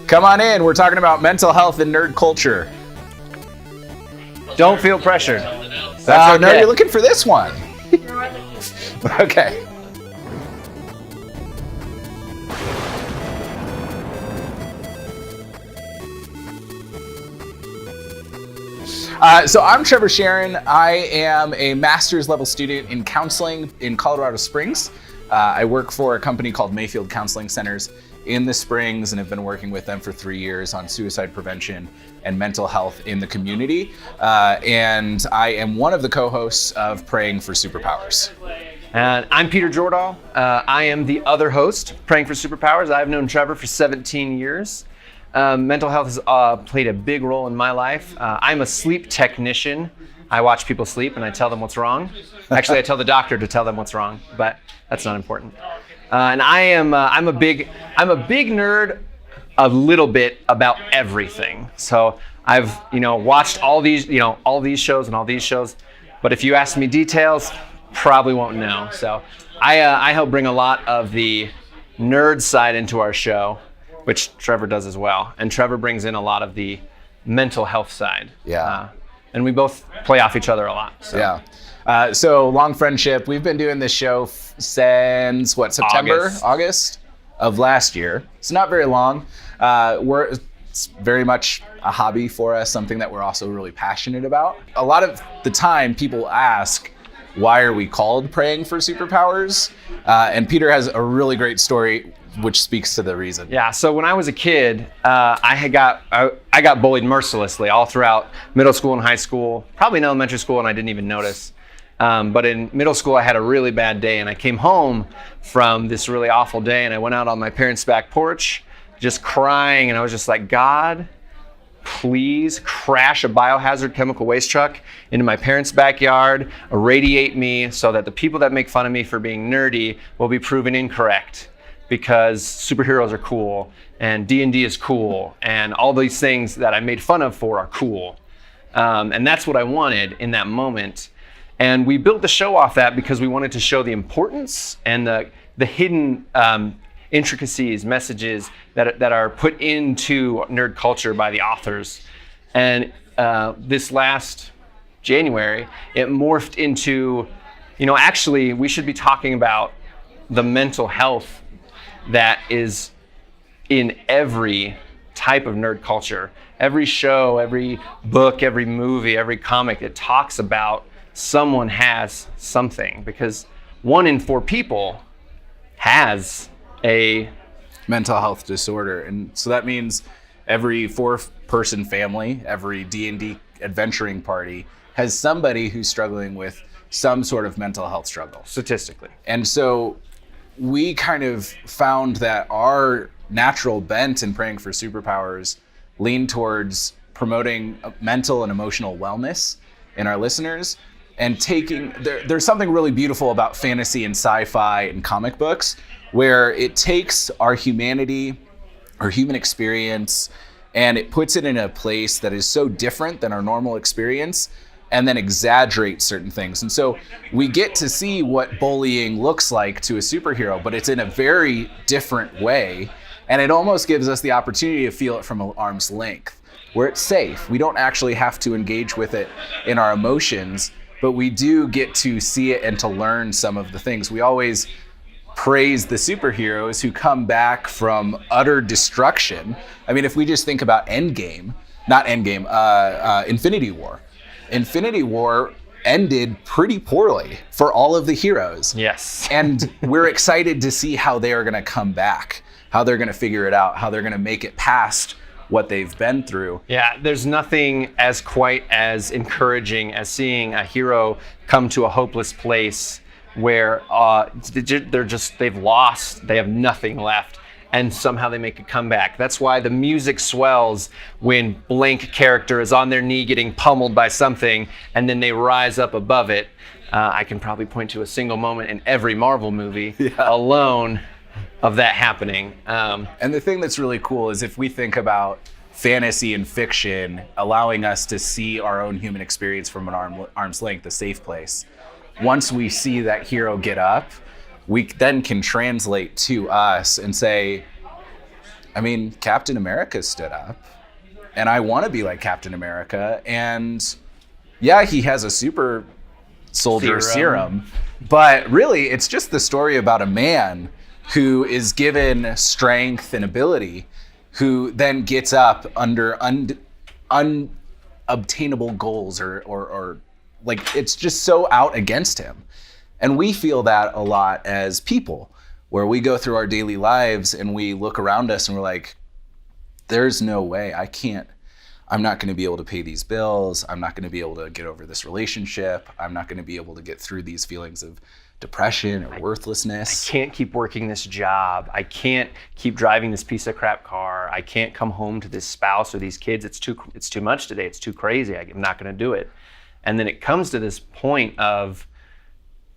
Come on in. We're talking about mental health and nerd culture. Don't feel pressured. That's No, okay. you're looking for this one. Okay. So I'm Trevor Sharon. I am a master's level student in counseling in Colorado Springs. I work for a company called Mayfield Counseling Centers in the Springs and have been working with them for 3 years on suicide prevention and mental health in the community. And I am one of the co-hosts of Praying for Superpowers. And I'm Peter Jordahl. I am the other host, Praying for Superpowers. I've known Trevor for 17 years. Mental health has played a big role in my life. I'm a sleep technician. I watch people sleep and I tell them what's wrong. Actually, I tell the doctor to tell them what's wrong, but that's not important. And I'm a big nerd, a little bit about everything. So I've watched all these shows and all these shows, but if you ask me details, probably won't know. So I help bring a lot of the nerd side into our show, which Trevor does as well. And Trevor brings in a lot of the mental health side. Yeah. And we both play off each other a lot. So. Yeah. So long friendship. We've been doing this show since September, August of last year. It's not very long. It's very much a hobby for us, something that we're also really passionate about. A lot of the time people ask, why are we called Praying for Superpowers? And Peter has a really great story which speaks to the reason. Yeah, so when I was a kid, I got bullied mercilessly all throughout middle school and high school, probably in elementary school, and I didn't even notice. But in middle school, I had a really bad day, and I came home from this really awful day, and I went out on my parents' back porch, just crying, and I was just like, God, please crash a biohazard chemical waste truck into my parents' backyard, irradiate me so that the people that make fun of me for being nerdy will be proven incorrect. Because superheroes are cool, and D&D is cool, and all these things that I made fun of for are cool. And that's what I wanted in that moment. And we built the show off that because we wanted to show the importance and the hidden intricacies, messages that are put into nerd culture by the authors. And this last January, it morphed into, actually we should be talking about the mental health that is in every type of nerd culture. Every show, every book, every movie, every comic, it talks about someone has something, because 1 in 4 people has a mental health disorder. And so that means every 4-person family, every D&D adventuring party has somebody who's struggling with some sort of mental health struggle. Statistically. And so we kind of found that our natural bent in Praying for Superpowers lean towards promoting mental and emotional wellness in our listeners, and there's something really beautiful about fantasy and sci-fi and comic books where it takes our humanity, our human experience, and it puts it in a place that is so different than our normal experience, and then exaggerate certain things. And so we get to see what bullying looks like to a superhero, but it's in a very different way. And it almost gives us the opportunity to feel it from an arm's length, where it's safe. We don't actually have to engage with it in our emotions, but we do get to see it and to learn some of the things. We always praise the superheroes who come back from utter destruction. I mean, if we just think about Infinity War. Infinity War ended pretty poorly for all of the heroes. Yes. And we're excited to see how they are going to come back, how they're going to figure it out, how they're going to make it past what they've been through. Yeah, there's nothing as quite as encouraging as seeing a hero come to a hopeless place where they've lost, they have nothing left, and somehow they make a comeback. That's why the music swells when blank character is on their knee getting pummeled by something, and then they rise up above it. I can probably point to a single moment in every Marvel movie alone of that happening. And the thing that's really cool is if we think about fantasy and fiction allowing us to see our own human experience from an arm's length, a safe place. Once we see that hero get up, we then can translate to us and say, I mean, Captain America stood up, and I want to be like Captain America. And yeah, he has a super soldier serum, but really it's just the story about a man who is given strength and ability, who then gets up under unobtainable goals or like it's just so out against him. And we feel that a lot as people, where we go through our daily lives and we look around us and we're like, there's no way I'm not going to be able to pay these bills. I'm not going to be able to get over this relationship. I'm not going to be able to get through these feelings of depression or worthlessness. I can't keep working this job. I can't keep driving this piece of crap car. I can't come home to this spouse or these kids. It's too much today. It's too crazy. I'm not going to do it. And then it comes to this point of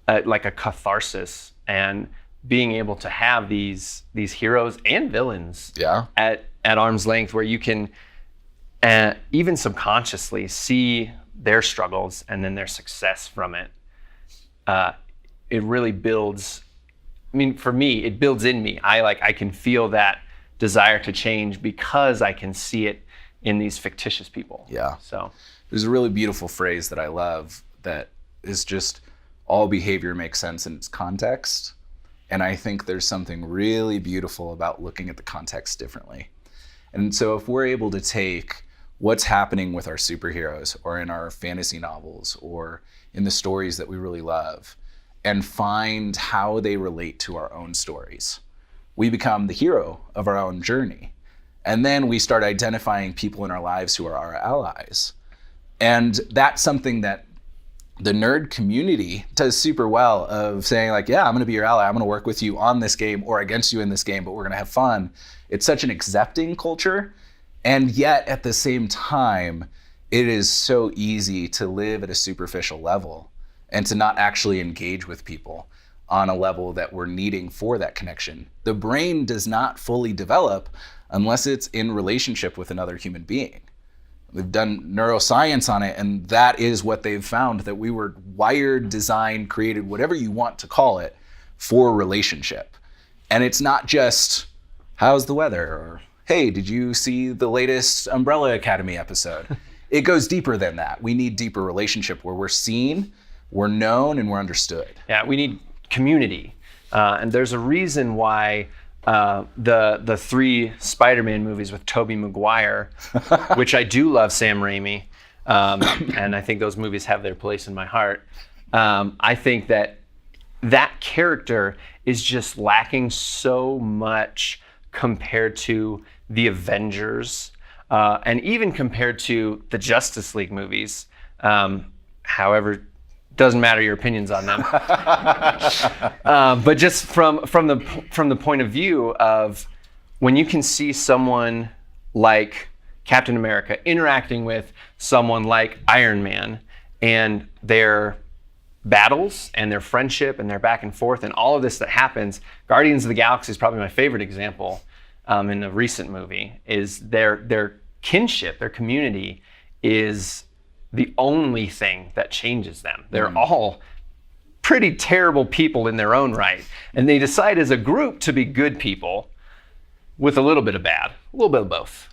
like a catharsis and being able to have these heroes and villains at arm's length, where you can even subconsciously see their struggles and then their success from it. It really builds, I mean, for me, it builds in me. I can feel that desire to change because I can see it in these fictitious people. Yeah. So there's a really beautiful phrase that I love that is just, all behavior makes sense in its context. And I think there's something really beautiful about looking at the context differently. And so if we're able to take what's happening with our superheroes or in our fantasy novels or in the stories that we really love and find how they relate to our own stories, we become the hero of our own journey. And then we start identifying people in our lives who are our allies. And that's something that the nerd community does super well, of saying like, yeah, I'm going to be your ally. I'm going to work with you on this game or against you in this game, but we're going to have fun. It's such an accepting culture. And yet at the same time, it is so easy to live at a superficial level and to not actually engage with people on a level that we're needing for that connection. The brain does not fully develop unless it's in relationship with another human being. They've done neuroscience on it, and that is what they've found, that we were wired, designed, created, whatever you want to call it, for relationship. And it's not just, how's the weather? Or, hey, did you see the latest Umbrella Academy episode? It goes deeper than that. We need deeper relationship where we're seen, we're known, and we're understood. Yeah, we need community. And there's a reason why the 3 Spider-Man movies with Tobey Maguire, which I do love Sam Raimi, and I think those movies have their place in my heart. I think that character is just lacking so much compared to the Avengers, and even compared to the Justice League movies. However, doesn't matter your opinions on them. But just from the point of view of when you can see someone like Captain America interacting with someone like Iron Man, and their battles and their friendship and their back and forth and all of this that happens. Guardians of the Galaxy is probably my favorite example in a recent movie. Is their kinship, their community is the only thing that changes them. They're all pretty terrible people in their own right. And they decide as a group to be good people with a little bit of bad, a little bit of both.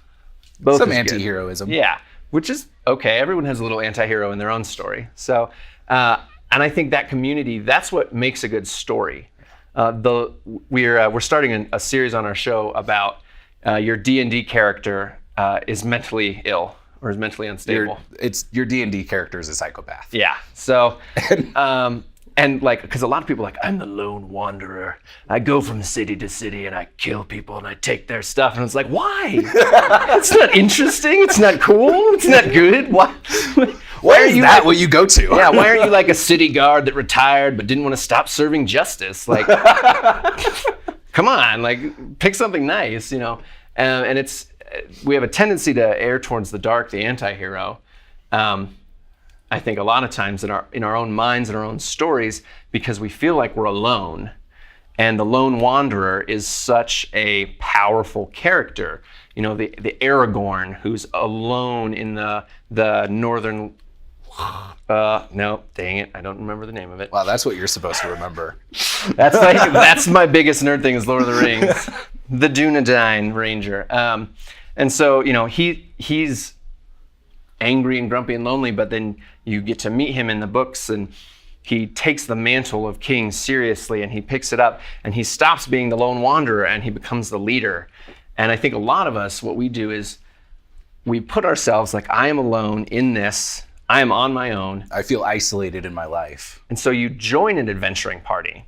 Some anti-heroism. Yeah, which is okay. Everyone has a little anti-hero in their own story. So, and I think that community, that's what makes a good story. We're starting a series on our show about your D&D character is mentally ill or is mentally unstable. Your D&D character is a psychopath. Yeah. So, and like, because a lot of people are like, I'm the lone wanderer. I go from city to city and I kill people and I take their stuff. And it's like, why? It's not interesting. It's not cool. It's not good. Why are you that what you go to? Yeah. Why aren't you like a city guard that retired but didn't want to stop serving justice? Like, come on, like pick something nice, you know? And we have a tendency to err towards the dark, the anti-hero. I think a lot of times in our own minds and our own stories, because we feel like we're alone. And the lone wanderer is such a powerful character. You know, the Aragorn, who's alone in the northern. No, dang it, I don't remember the name of it. Wow, that's what you're supposed to remember. That's my biggest nerd thing is Lord of the Rings. the Dunedain Ranger. And so, he's angry and grumpy and lonely, but then you get to meet him in the books, and he takes the mantle of king seriously, and he picks it up, and he stops being the lone wanderer, and he becomes the leader. And I think a lot of us, what we do is we put ourselves like, I am alone in this. I am on my own. I feel isolated in my life. And so you join an adventuring party,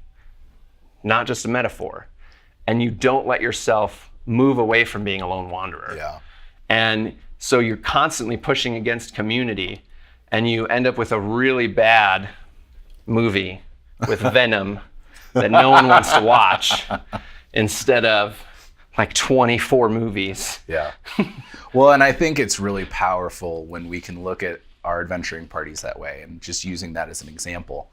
not just a metaphor, and you don't let yourself move away from being a lone wanderer. Yeah. And so you're constantly pushing against community, and you end up with a really bad movie with venom that no one wants to watch instead of like 24 movies. Yeah. Well, and I think it's really powerful when we can look at our adventuring parties that way, and just using that as an example,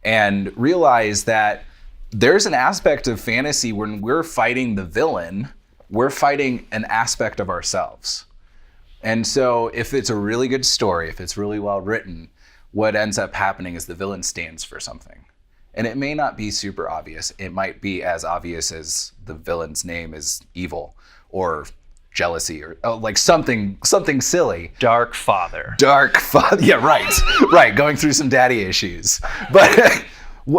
and realize that there's an aspect of fantasy when we're fighting the villain, we're fighting an aspect of ourselves. And so if it's a really good story, if it's really well written, what ends up happening is the villain stands for something. And it may not be super obvious. It might be as obvious as the villain's name is evil, or jealousy, or like something silly. Dark father. Yeah, right. Going through some daddy issues. But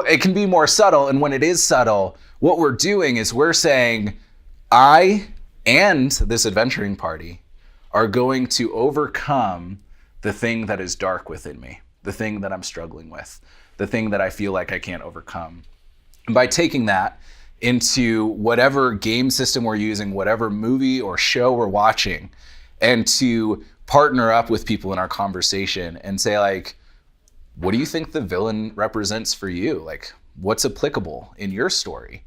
it can be more subtle. And when it is subtle, what we're doing is we're saying, I and this adventuring party are going to overcome the thing that is dark within me, the thing that I'm struggling with, the thing that I feel like I can't overcome. And by taking that into whatever game system we're using, whatever movie or show we're watching, and to partner up with people in our conversation and say, like, what do you think the villain represents for you? Like, what's applicable in your story?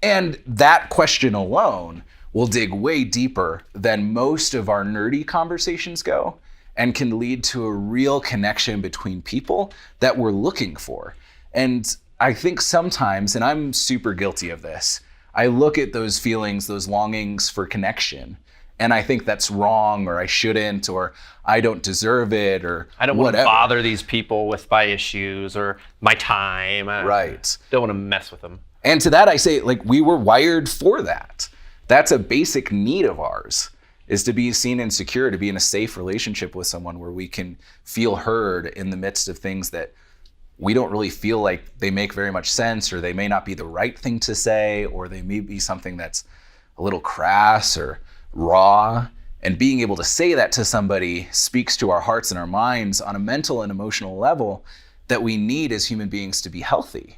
And that question alone will dig way deeper than most of our nerdy conversations go, and can lead to a real connection between people that we're looking for. And I think sometimes, and I'm super guilty of this, I look at those feelings, those longings for connection, and I think that's wrong, or I shouldn't, or I don't deserve it, or I don't want to bother these people with my issues or my time. Right. Don't want to mess with them. And to that I say, like, we were wired for that. That's a basic need of ours, is to be seen and secure, to be in a safe relationship with someone where we can feel heard in the midst of things that we don't really feel like they make very much sense, or they may not be the right thing to say, or they may be something that's a little crass or raw. And being able to say that to somebody speaks to our hearts and our minds on a mental and emotional level that we need as human beings to be healthy.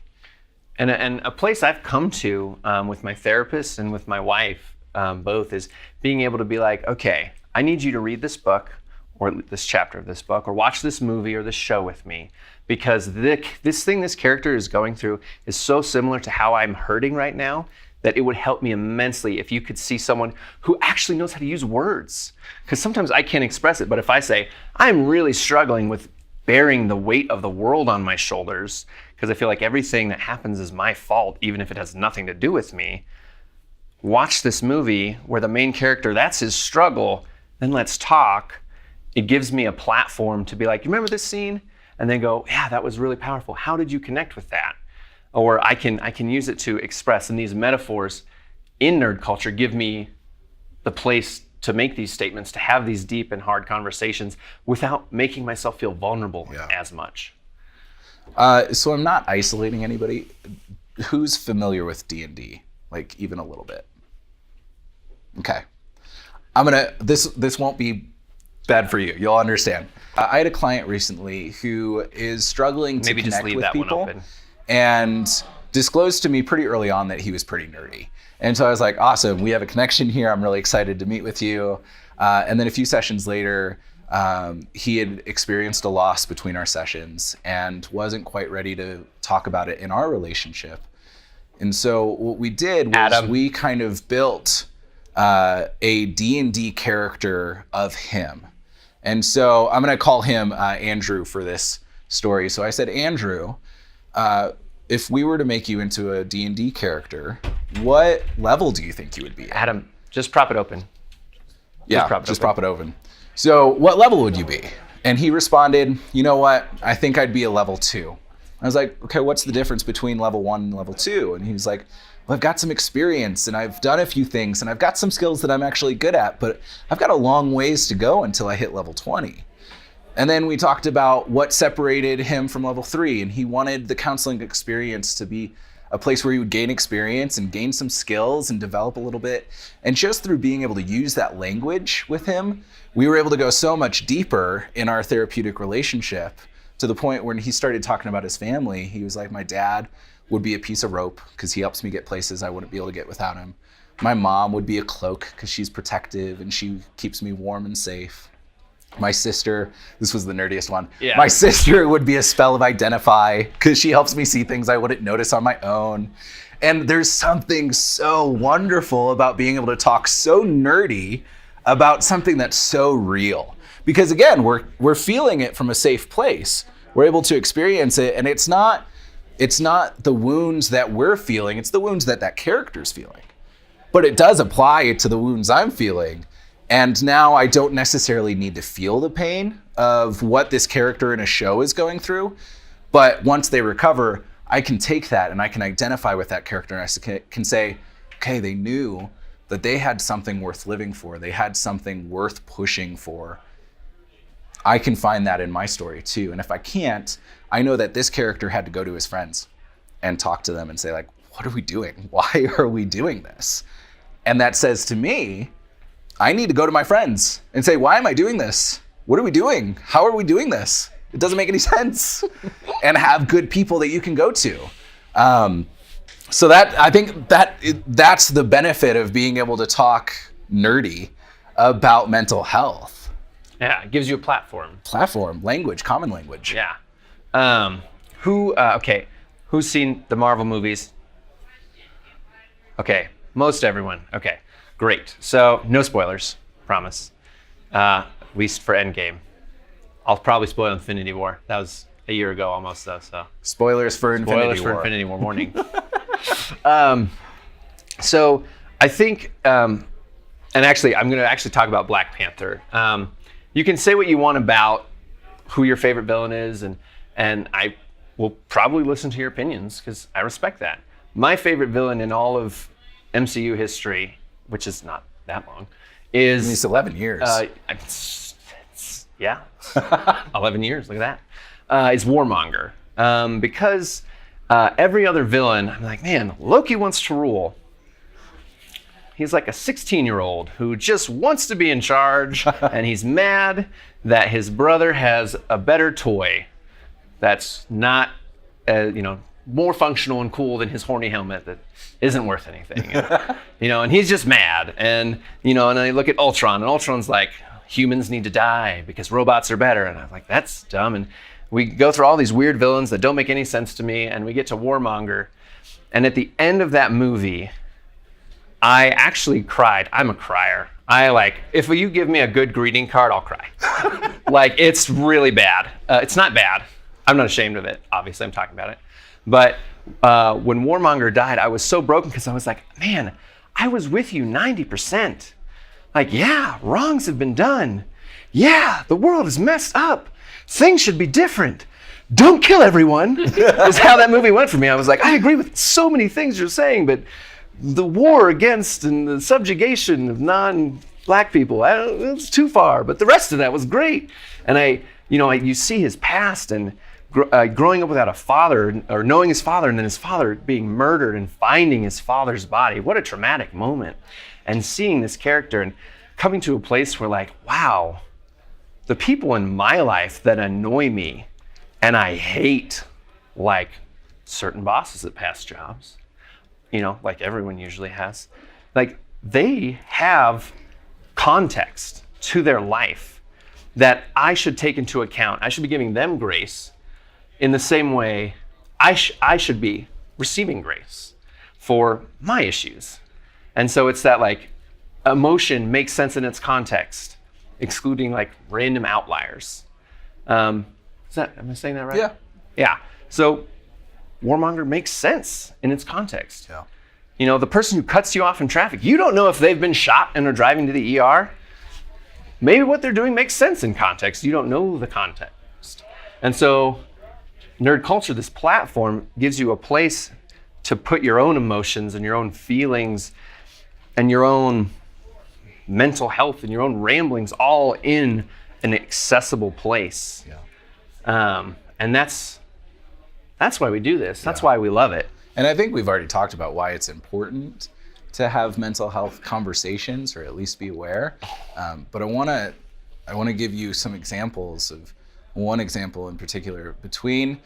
And a place I've come to with my therapist and with my wife, both, is being able to be like, okay, I need you to read this book, or this chapter of this book, or watch this movie or this show with me, because this thing this character is going through is so similar to how I'm hurting right now that it would help me immensely if you could see someone who actually knows how to use words. Because sometimes I can't express it, but if I say, I'm really struggling with bearing the weight of the world on my shoulders, because I feel like everything that happens is my fault, even if it has nothing to do with me, watch this movie where the main character, that's his struggle, then let's talk. It gives me a platform to be like, you remember this scene? And then go, yeah, that was really powerful. How did you connect with that? Or I can use it to express, and these metaphors in nerd culture give me the place to make these statements, to have these deep and hard conversations without making myself feel vulnerable as much. So I'm not isolating anybody. Who's familiar with D&D? Like, even a little bit? Okay. This won't be bad for you. You'll understand. I had a client recently who is struggling to connect with people, and disclosed to me pretty early on that he was pretty nerdy. And so I was like, awesome, we have a connection here. I'm really excited to meet with you. And then a few sessions later, he had experienced a loss between our sessions and wasn't quite ready to talk about it in our relationship. And so what we did was we kind of built a D&D character of him. And so I'm going to call him Andrew for this story. So I said, Andrew, if we were to make you into a D&D character, what level do you think you would be at? Adam, just prop it open. Just prop it open. So what level would you be? And he responded, you know what? I think I'd be a level 2. I was like, okay, what's the difference between level 1 and level 2? And he was like, well, I've got some experience and I've done a few things and I've got some skills that I'm actually good at, but I've got a long ways to go until I hit level 20. And then we talked about what separated him from level 3, and he wanted the counseling experience to be a place where he would gain experience and gain some skills and develop a little bit. And just through being able to use that language with him, we were able to go so much deeper in our therapeutic relationship, to the point when he started talking about his family. He was like, my dad would be a piece of rope because he helps me get places I wouldn't be able to get without him. My mom would be a cloak because she's protective and she keeps me warm and safe. My sister, this was the nerdiest one. Yeah. My sister would be a spell of identify because she helps me see things I wouldn't notice on my own. And there's something so wonderful about being able to talk so nerdy about something that's so real. Because again, we're feeling it from a safe place. We're able to experience it, and it's not the wounds that we're feeling, it's the wounds that that character's feeling. But it does apply to the wounds I'm feeling. And now I don't necessarily need to feel the pain of what this character in a show is going through. But once they recover, I can take that and I can identify with that character, and I can say, okay, they knew that they had something worth living for. They had something worth pushing for. I can find that in my story too. And if I can't, I know that this character had to go to his friends and talk to them and say, like, what are we doing? Why are we doing this? And that says to me, I need to go to my friends and say, why am I doing this? What are we doing? How are we doing this? It doesn't make any sense. And have good people that you can go to. So that, I think that's the benefit of being able to talk nerdy about mental health. Yeah, it gives you a platform. Language, common language. Yeah. Who's seen the Marvel movies? Okay, most everyone. Okay, great. So no spoilers, promise. At least for Endgame. I'll probably spoil Infinity War. That was a year ago almost though, so. Spoilers for Infinity War morning. So I think, and actually I'm gonna talk about Black Panther. You can say what you want about who your favorite villain is, and I will probably listen to your opinions because I respect that. My favorite villain in all of MCU history, which is not that long, is... It's 11 years. Yeah, 11 years, look at that. Is Warmonger. Because every other villain, I'm like, man, Loki wants to rule. He's like a 16-year-old who just wants to be in charge, and he's mad that his brother has a better toy that's not, more functional and cool than his horny helmet that isn't worth anything. And he's just mad. And I look at Ultron, and Ultron's like, humans need to die because robots are better. And I'm like, that's dumb. And we go through all these weird villains that don't make any sense to me, and we get to Warmonger. And at the end of that movie, I actually cried. I'm a crier. If you give me a good greeting card, I'll cry. It's really bad. It's not bad. I'm not ashamed of it. Obviously, I'm talking about it. But when Warmonger died, I was so broken because I was like, man, I was with you 90%. Yeah, wrongs have been done. Yeah, the world is messed up. Things should be different. Don't kill everyone, is how that movie went for me. I was like, I agree with so many things you're saying, but the war against and the subjugation of non-black people, it was too far, but the rest of that was great. And you see his past and growing up without a father, or knowing his father, and then his father being murdered and finding his father's body. What a traumatic moment. And seeing this character and coming to a place where wow, the people in my life that annoy me and I hate, certain bosses at past jobs, like everyone usually has, they have context to their life that I should take into account. I should be giving them grace in the same way I should be receiving grace for my issues. And so it's that emotion makes sense in its context, excluding random outliers. Am I saying that right? Yeah. Yeah. So Warmonger makes sense in its context. Yeah. The person who cuts you off in traffic, you don't know if they've been shot and are driving to the ER. Maybe what they're doing makes sense in context. You don't know the context. And so Nerd Culture, this platform, gives you a place to put your own emotions and your own feelings and your own mental health and your own ramblings all in an accessible place. And that's why we do this. That's why we love it. And I think we've already talked about why it's important to have mental health conversations, or at least be aware. But I want to give you some examples of one example in particular. Between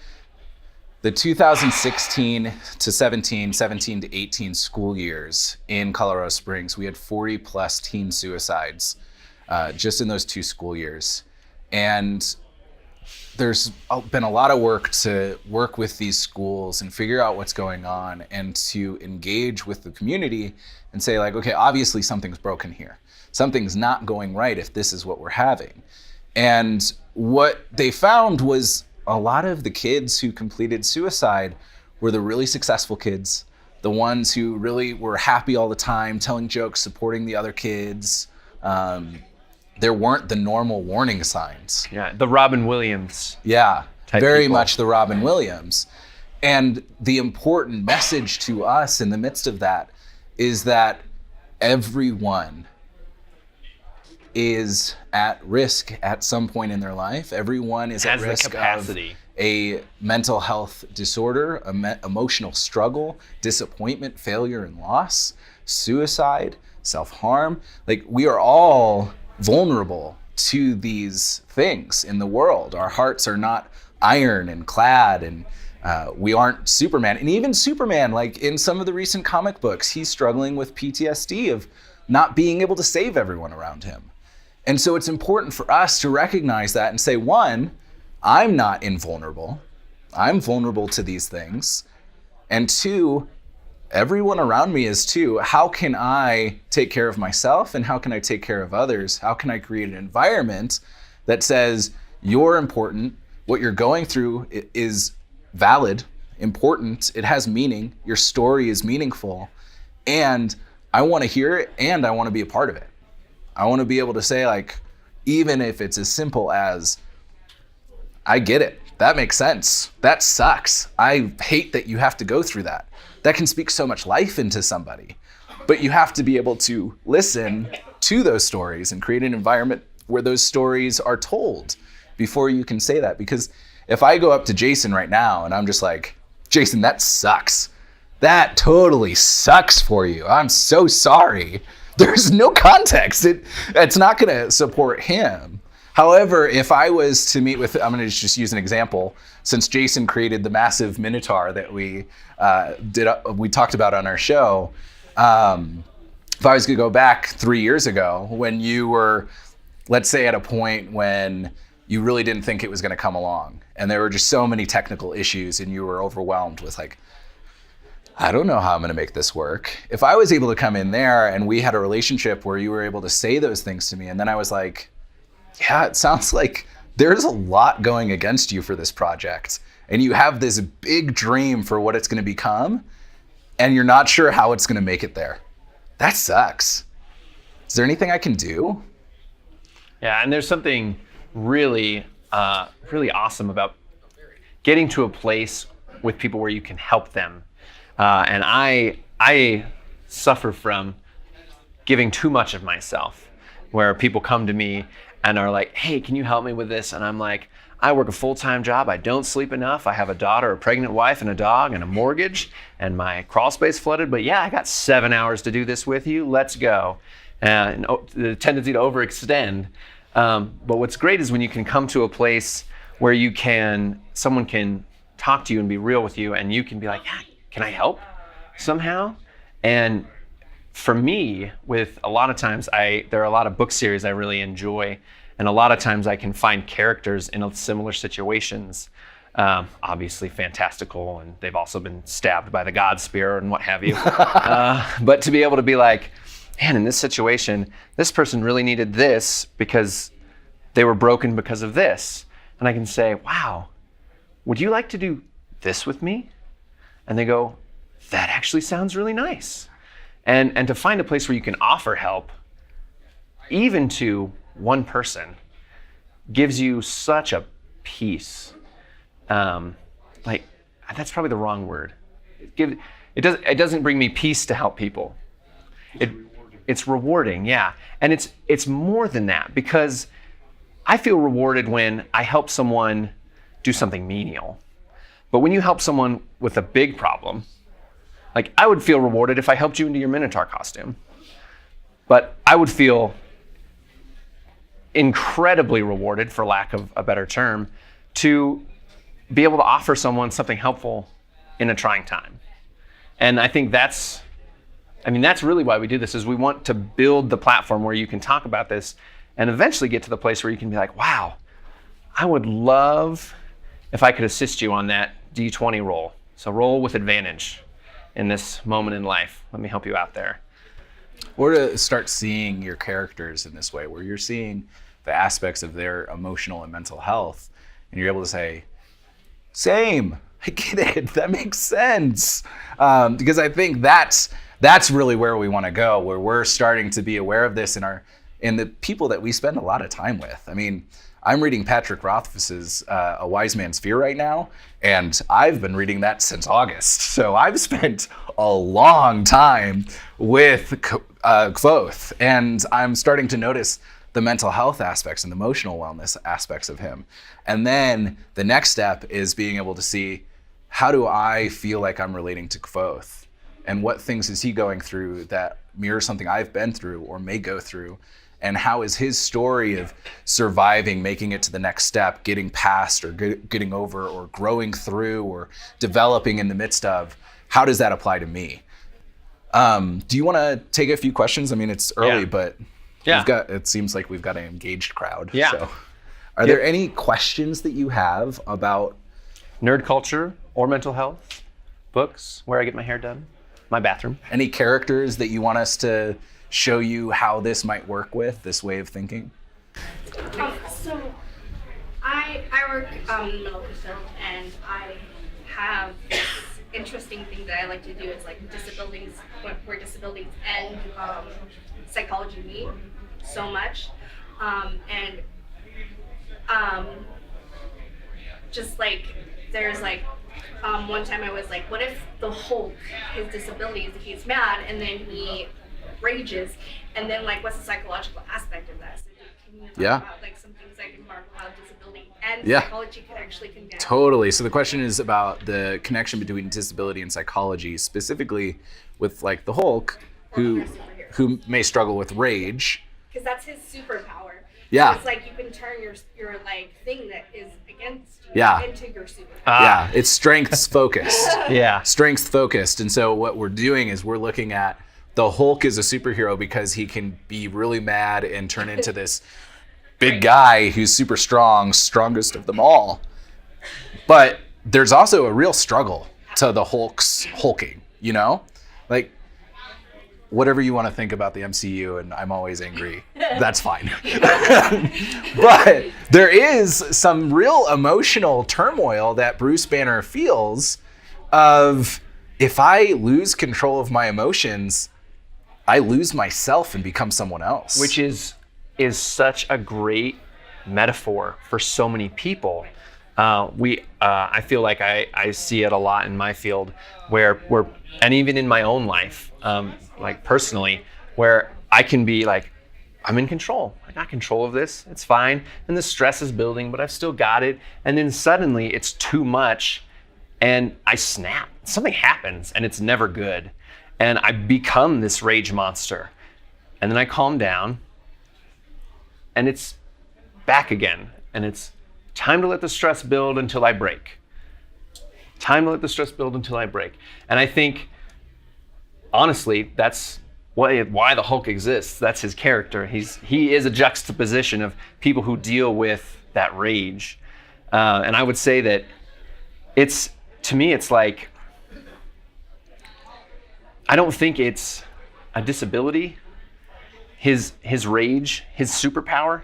the 2016 to 17, 17 to 18 school years in Colorado Springs, we had 40 plus teen suicides just in those 2 school years. And there's been a lot of work to work with these schools and figure out what's going on, and to engage with the community and say, like, okay, obviously something's broken here. Something's not going right if this is what we're having. And what they found was a lot of the kids who completed suicide were the really successful kids, the ones who really were happy all the time, telling jokes, supporting the other kids. There weren't the normal warning signs. Yeah, the Robin Williams. Yeah, very people. much the Robin Williams. And the important message to us in the midst of that is that everyone is at risk at some point in their life. Everyone is at risk of a mental health disorder, emotional struggle, disappointment, failure, and loss, suicide, self-harm. Like, we are all vulnerable to these things in the world. Our hearts are not iron and clad, and we aren't Superman. And even Superman, like in some of the recent comic books, he's struggling with PTSD of not being able to save everyone around him. And so it's important for us to recognize that and say, one, I'm not invulnerable. I'm vulnerable to these things. And two, everyone around me is too. How can I take care of myself, and how can I take care of others? How can I create an environment that says you're important, what you're going through is valid, important, it has meaning, your story is meaningful, and I want to hear it, and I want to be a part of it. I want to be able to say, like, even if it's as simple as, I get it, that makes sense, that sucks, I hate that you have to go through that. That can speak so much life into somebody. But you have to be able to listen to those stories and create an environment where those stories are told before you can say that. Because if I go up to Jason right now and I'm just like, Jason, that sucks. That totally sucks for you. I'm so sorry. There's no context. It's not going to support him. However, if I was to meet with, I'm going to just use an example, since Jason created the massive Minotaur that we talked about on our show. If I was going to go back 3 years ago, when you were, let's say, at a point when you really didn't think it was going to come along, and there were just so many technical issues, and you were overwhelmed with, like, I don't know how I'm going to make this work. If I was able to come in there and we had a relationship where you were able to say those things to me, and then I was like, yeah, it sounds like there's a lot going against you for this project, and you have this big dream for what it's going to become, and you're not sure how it's going to make it there. That sucks. Is there anything I can do? Yeah, and there's something really, really awesome about getting to a place with people where you can help them. And I suffer from giving too much of myself, where people come to me and are like, hey, can you help me with this? And I'm like, I work a full-time job. I don't sleep enough. I have a daughter, a pregnant wife, and a dog, and a mortgage, and my crawl space flooded. But yeah, I got 7 hours to do this with you. Let's go. And the tendency to overextend. But what's great is when you can come to a place where someone can talk to you and be real with you, and you can be like, yeah, can I help somehow? And for me, with a lot of times, there are a lot of book series I really enjoy, and a lot of times I can find characters in similar situations, obviously fantastical, and they've also been stabbed by the God Spear and what have you. But to be able to be like, man, in this situation, this person really needed this because they were broken because of this. And I can say, wow, would you like to do this with me? And they go, that actually sounds really nice. And to find a place where you can offer help, even to one person, gives you such a peace. Like, that's probably the wrong word. It doesn't bring me peace to help people. It's rewarding, yeah. And it's more than that, because I feel rewarded when I help someone do something menial. But when you help someone with a big problem, like I would feel rewarded if I helped you into your Minotaur costume. But I would feel incredibly rewarded, for lack of a better term, to be able to offer someone something helpful in a trying time. And I think that's really why we do this, is we want to build the platform where you can talk about this and eventually get to the place where you can be like, wow, I would love if I could assist you on that D20 roll. So roll with advantage in this moment in life. Let me help you out there. Or to start seeing your characters in this way, where you're seeing the aspects of their emotional and mental health, and you're able to say, same, I get it, that makes sense. Because I think that's really where we want to go, where we're starting to be aware of this in the people that we spend a lot of time with. I mean, I'm reading Patrick Rothfuss's A Wise Man's Fear right now, and I've been reading that since August. So I've spent a long time with Kvothe, and I'm starting to notice the mental health aspects and the emotional wellness aspects of him. And then the next step is being able to see, how do I feel like I'm relating to Kvothe? And what things is he going through that mirror something I've been through or may go through? And how is his story of surviving, making it to the next step, getting past or getting over or growing through or developing in the midst of, how does that apply to me? Do you want to take a few questions? I mean, it's early, but it seems like we've got an engaged crowd. Yeah. So are there any questions that you have about nerd culture or mental health, books, where I get my hair done, my bathroom? Any characters that you want us to show you how this might work with, this way of thinking? So I work in the medical field, and I have this interesting thing that I like to do. It's like disabilities, where disabilities and psychology meet so much. Just like there's like one time I was like, what if the Hulk, his disability is he's mad and then he rages, and then like what's the psychological aspect of that? So can you talk about like some things I can mark how disability and psychology can actually connect? Totally. So the question is about the connection between disability and psychology, specifically with like the Hulk, who may struggle with rage. Because that's his superpower. Yeah. So it's like you can turn your like thing that is against you into your superpower. Yeah, it's strengths focused. Yeah. Strengths focused. And so what we're doing is we're looking at the Hulk is a superhero because he can be really mad and turn into this big guy who's super strong, strongest of them all. But there's also a real struggle to the Hulk's hulking, you know? Like, whatever you want to think about the MCU, and I'm always angry, that's fine. But there is some real emotional turmoil that Bruce Banner feels of, if I lose control of my emotions, I lose myself and become someone else. Which is such a great metaphor for so many people. I feel like I see it a lot in my field, where and even in my own life, like personally, where I can be like, I'm in control. I got control of this. It's fine. And the stress is building, but I've still got it. And then suddenly it's too much, and I snap. Something happens, and it's never good. And I become this rage monster. And then I calm down, and it's back again. And it's time to let the stress build until I break. Time to let the stress build until I break. And I think, honestly, that's why the Hulk exists. That's his character. He is a juxtaposition of people who deal with that rage. And I would say that to me, it's like, I don't think it's a disability. His rage, his superpower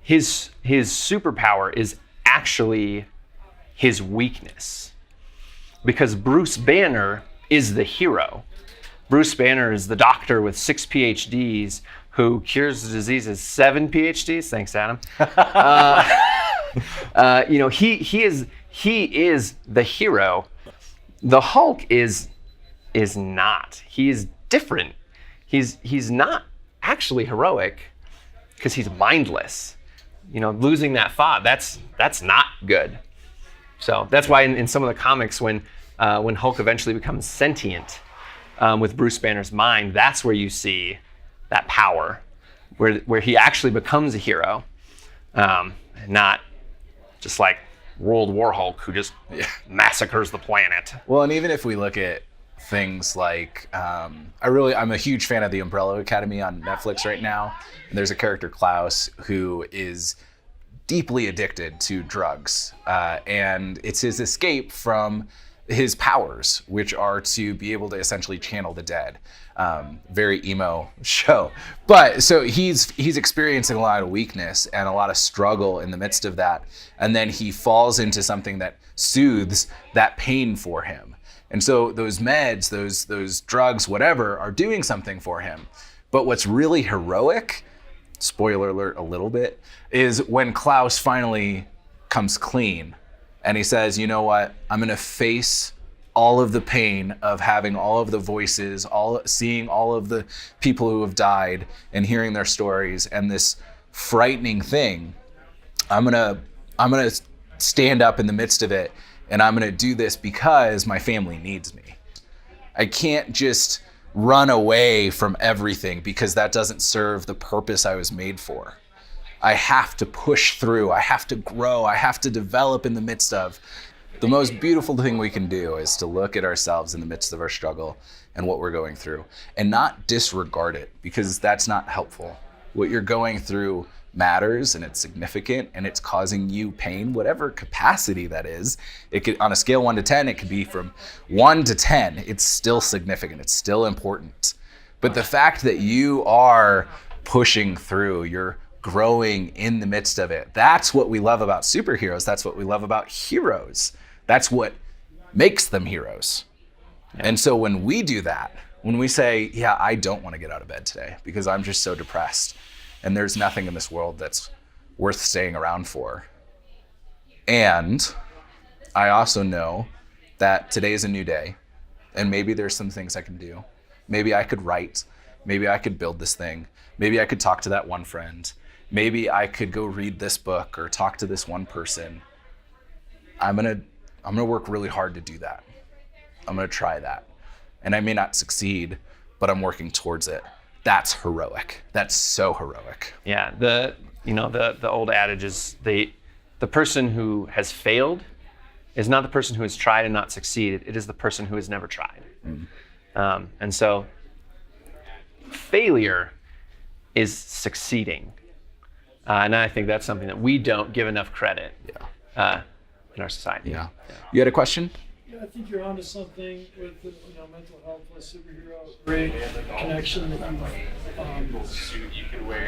is actually his weakness. Because Bruce Banner is the hero. Bruce Banner is the doctor with 6 PhDs who cures the diseases, 7 PhDs. Thanks, Adam. He is the hero. The Hulk is is not. He is different. He's not actually heroic because he's mindless. Losing that thought, that's not good. So that's why in some of the comics, when Hulk eventually becomes sentient with Bruce Banner's mind, that's where you see that power, where he actually becomes a hero, not just like World War Hulk who just massacres the planet. Well, and even if we look at things like, I'm a huge fan of the Umbrella Academy on Netflix right now. And there's a character, Klaus, who is deeply addicted to drugs. And it's his escape from his powers, which are to be able to essentially channel the dead. Very emo show. But so he's experiencing a lot of weakness and a lot of struggle in the midst of that. And then he falls into something that soothes that pain for him. And so those meds, those drugs, whatever, are doing something for him. But what's really heroic, spoiler alert a little bit, is when Klaus finally comes clean and he says, you know what, I'm gonna face all of the pain of having all of the voices, seeing all of the people who have died and hearing their stories and this frightening thing. I'm gonna stand up in the midst of it, and I'm gonna do this because my family needs me. I can't just run away from everything because that doesn't serve the purpose I was made for. I have to push through, I have to grow, I have to develop in the midst of. The most beautiful thing we can do is to look at ourselves in the midst of our struggle and what we're going through and not disregard it, because that's not helpful. What you're going through matters and it's significant and it's causing you pain, whatever capacity that is. It could, on a scale 1 to 10, it could be from 1 to 10. It's still significant, it's still important. But the fact that you are pushing through, you're growing in the midst of it, that's what we love about superheroes. That's what we love about heroes. That's what makes them heroes. Yeah. And so when we do that, when we say, yeah, I don't want to get out of bed today because I'm just so depressed and there's nothing in this world that's worth staying around for. And I also know that today is a new day and maybe there's some things I can do. Maybe I could write, maybe I could build this thing. Maybe I could talk to that one friend. Maybe I could go read this book or talk to this one person. I'm gonna work really hard to do that. I'm gonna try that. And I may not succeed, but I'm working towards it. That's heroic. That's so heroic. Yeah, the old adage is the person who has failed is not the person who has tried and not succeeded. It is the person who has never tried. And so failure is succeeding. And I think that's something that we don't give enough credit in our society. Yeah. You had a question? Yeah, I think you're onto something with the mental health plus superhero. Great connection that you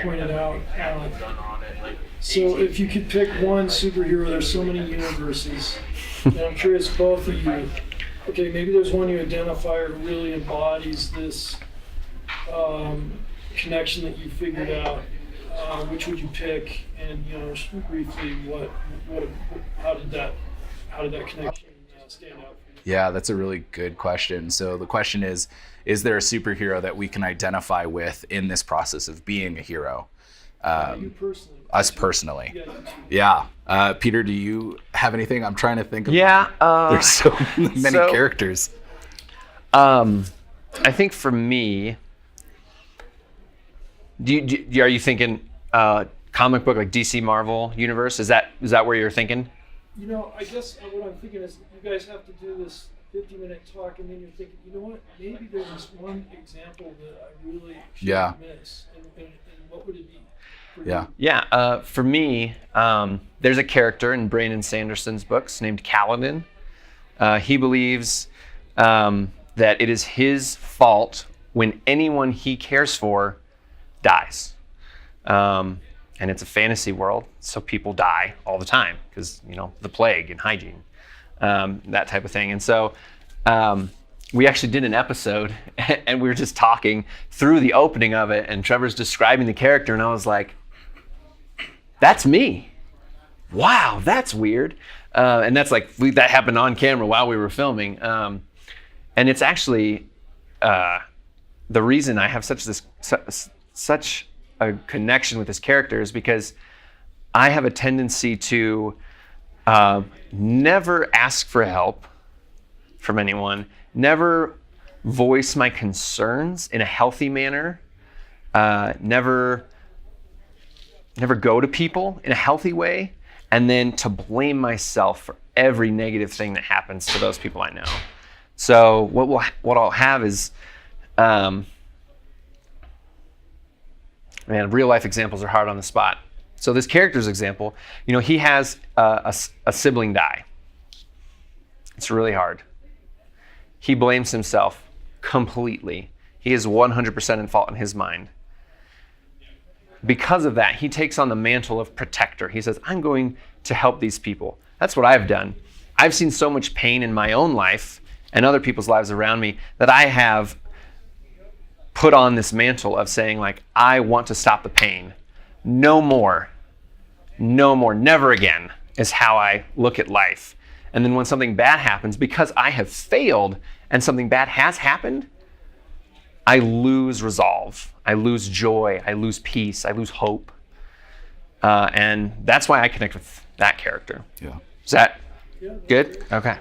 pointed out. So if you could pick one superhero, there's so many universes. And I'm curious, both of you. Okay, maybe there's one you identify who really embodies this connection that you figured out. Which would you pick? And just briefly, how did that connection stand out for you? Yeah, that's a really good question. So the question is there a superhero that we can identify with in this process of being a hero? You personally. Us personally. Yeah. Yeah. Peter, do you have anything? I'm trying to think of. Yeah. There's so many characters. I think for me, are you thinking comic book like DC Marvel universe? Is that where you're thinking? I guess what I'm thinking is you guys have to do this 50-minute talk, and then you're thinking, you know what? Maybe there's this one example that I really should miss, and what would it be? Yeah. For me, there's a character in Brandon Sanderson's books named Kalinin. He believes that it is his fault when anyone he cares for dies. And it's a fantasy world, so people die all the time because, the plague and hygiene, that type of thing. And so we actually did an episode and we were just talking through the opening of it, and Trevor's describing the character, and I was like, that's me. Wow, that's weird. And that's that happened on camera while we were filming. And it's actually the reason I have such a connection with this character is because I have a tendency to never ask for help from anyone, never voice my concerns in a healthy manner, never go to people in a healthy way, and then to blame myself for every negative thing that happens to those people I know. So what I'll have is, real life examples are hard on the spot. So this character's example, he has a sibling die. It's really hard. He blames himself completely. He is 100% in fault in his mind. Because of that, he takes on the mantle of protector. He says, I'm going to help these people. That's what I've done. I've seen so much pain in my own life and other people's lives around me that I have put on this mantle of saying, like, I want to stop the pain. No more, never again is how I look at life. And then when something bad happens, because I have failed and something bad has happened, I lose resolve, I lose joy, I lose peace, I lose hope. And that's why I connect with that character. Yeah. Is that good? Okay.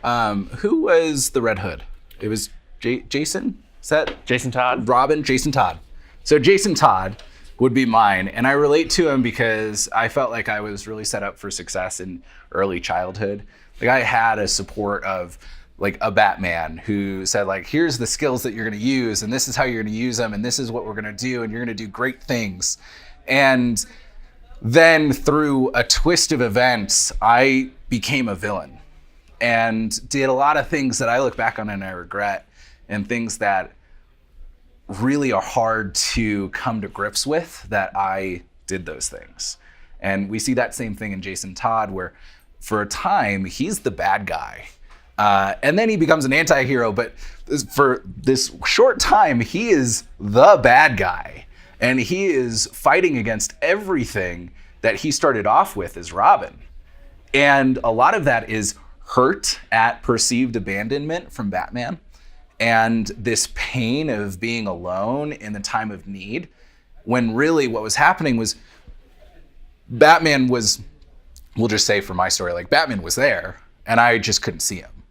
Who was the Red Hood? It was Jason? Is that Jason Todd? Robin? Jason Todd. So Jason Todd would be mine. And I relate to him because I felt like I was really set up for success in early childhood. Like I had a support of like a Batman who said like, here's the skills that you're going to use and this is how you're going to use them and this is what we're going to do and you're going to do great things. And then through a twist of events, I became a villain and did a lot of things that I look back on and I regret, and things that really are hard to come to grips with that I did those things. And we see that same thing in Jason Todd, where for a time he's the bad guy. And then he becomes an anti-hero, but for this short time, he is the bad guy. And he is fighting against everything that he started off with as Robin. And a lot of that is hurt at perceived abandonment from Batman. And this pain of being alone in the time of need, when really what was happening was Batman was, we'll just say for my story, like Batman was there and I just couldn't see him.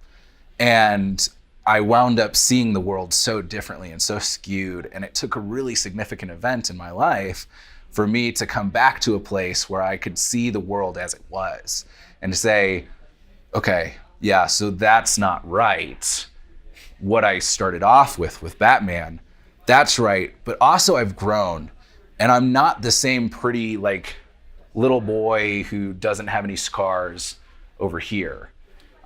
And I wound up seeing the world so differently and so skewed. And it took a really significant event in my life for me to come back to a place where I could see the world as it was and to say, okay, yeah, so that's not right. What I started off with Batman, that's right. But also I've grown and I'm not the same pretty like little boy who doesn't have any scars over here.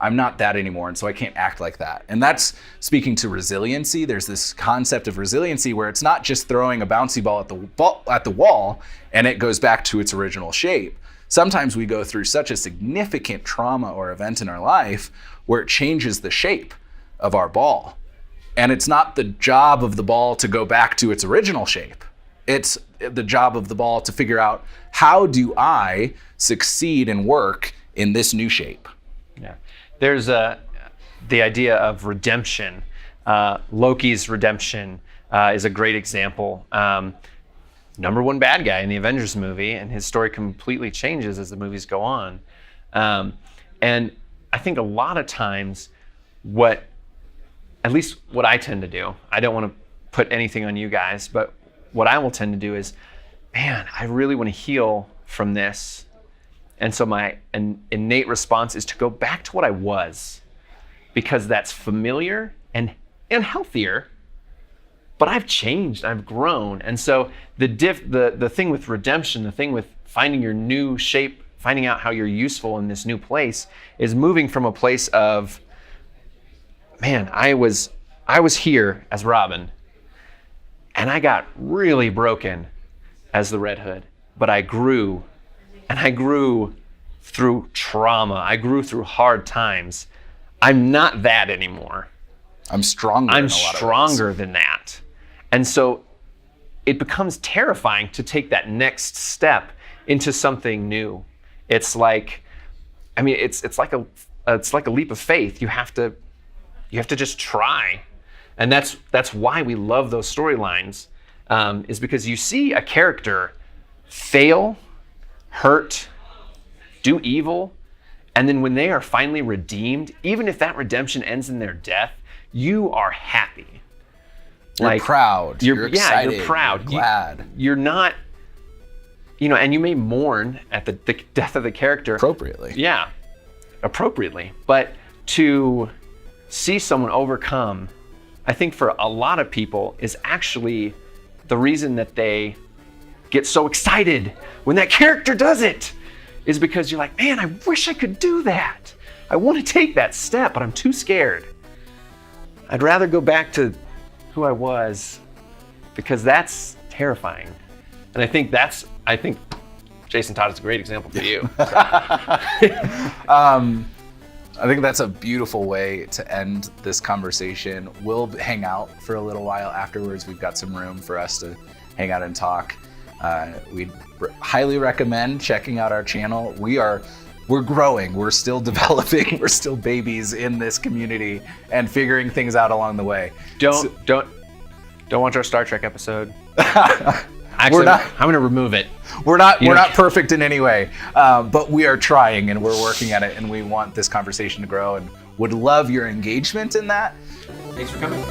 I'm not that anymore, and so I can't act like that. And that's speaking to resiliency. There's this concept of resiliency where it's not just throwing a bouncy ball at the wall and it goes back to its original shape. Sometimes we go through such a significant trauma or event in our life where it changes the shape of our ball. And it's not the job of the ball to go back to its original shape. It's the job of the ball to figure out, how do I succeed and work in this new shape? Yeah. There's the idea of redemption. Loki's redemption is a great example. Number one bad guy in the Avengers movie, and his story completely changes as the movies go on. And I think a lot of times at least what I tend to do, I don't want to put anything on you guys, but what I will tend to do is, man, I really want to heal from this. And so my innate response is to go back to what I was, because that's familiar and healthier, but I've changed, I've grown. And so the thing with redemption, the thing with finding your new shape, finding out how you're useful in this new place, is moving from a place of, man, I was here as Robin, and I got really broken as the Red Hood, but I grew. And I grew through trauma. I grew through hard times. I'm not that anymore. I'm stronger. I'm stronger than that. And so it becomes terrifying to take that next step into something new. It's like, it's like a leap of faith. You have to just try. And that's why we love those storylines, is because you see a character fail, hurt, do evil, and then when they are finally redeemed, even if that redemption ends in their death, you are happy. You're proud. You're excited. You're proud. You're glad. You're not, and you may mourn at the death of the character. Appropriately. Yeah, appropriately. But to see someone overcome, I think for a lot of people is actually the reason that they get so excited when that character does it, is because you're like, man, I wish I could do that. I want to take that step, but I'm too scared. I'd rather go back to who I was, because that's terrifying. And I think Jason Todd is a great example for you. I think that's a beautiful way to end this conversation. We'll hang out for a little while afterwards. We've got some room for us to hang out and talk. We'd highly recommend checking out our channel. We're growing. We're still developing. We're still babies in this community and figuring things out along the way. Don't watch our Star Trek episode. Actually, I'm going to remove it. We're not perfect in any way, but we are trying and we're working at it, and we want this conversation to grow and would love your engagement in that. Thanks for coming.